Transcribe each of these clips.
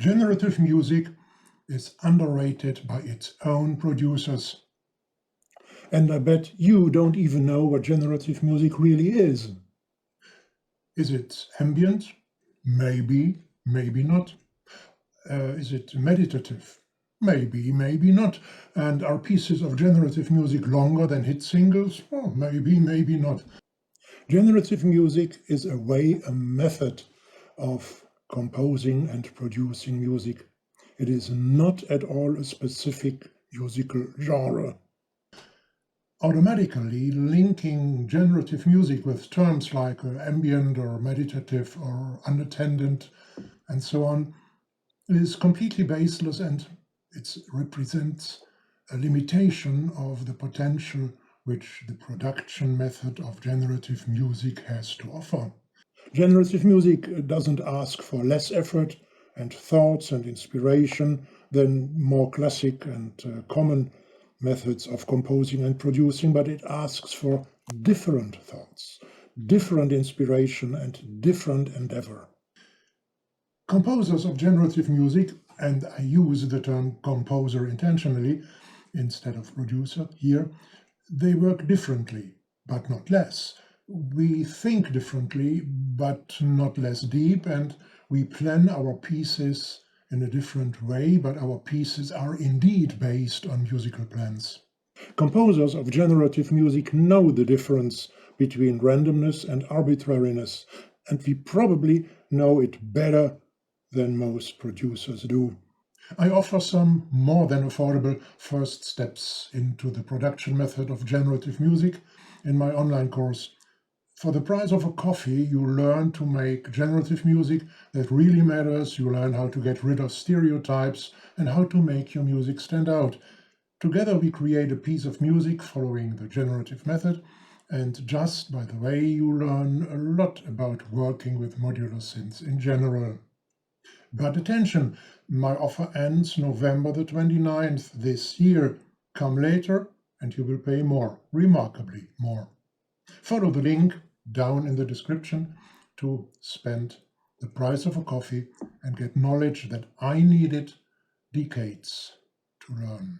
Generative music is underrated by its own producers. And I bet you don't even know what generative music really is. Is it ambient? Maybe, maybe not. Is it meditative? Maybe, maybe not. And are pieces of generative music longer than hit singles? Oh, maybe, maybe not. Generative music is a method of composing and producing music. It is not at all a specific musical genre. Automatically linking generative music with terms like ambient or meditative or unattended and so on is completely baseless, and it represents a limitation of the potential which the production method of generative music has to offer. Generative music doesn't ask for less effort and thoughts and inspiration than more classic and common methods of composing and producing, but it asks for different thoughts, different inspiration, and different endeavor. Composers of generative music, and I use the term composer intentionally instead of producer here, they work differently, but not less. We think differently, but not less deep, and we plan our pieces in a different way, but our pieces are indeed based on musical plans. Composers of generative music know the difference between randomness and arbitrariness, and we probably know it better than most producers do. I offer some more than affordable first steps into the production method of generative music in my online course. For the price of a coffee, you learn to make generative music that really matters. You learn how to get rid of stereotypes and how to make your music stand out. Together we create a piece of music following the generative method. And just by the way, you learn a lot about working with modular synths in general. But attention, my offer ends November the 29th this year. Come later and you will pay more, remarkably more. Follow the link down in the description to spend the price of a coffee and get knowledge that I needed decades to learn.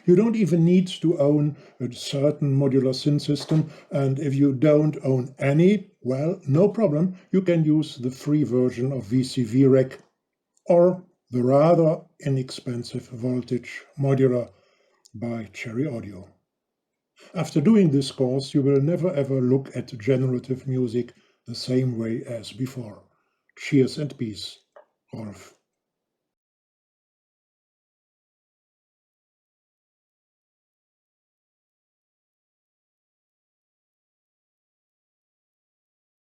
You don't even need to own a certain modular synth system, and if you don't own any, well, no problem, you can use the free version of VCV Rec or the rather inexpensive Voltage Modular by Cherry Audio. After doing this course, you will never ever look at generative music the same way as before. Cheers and peace, Rolf.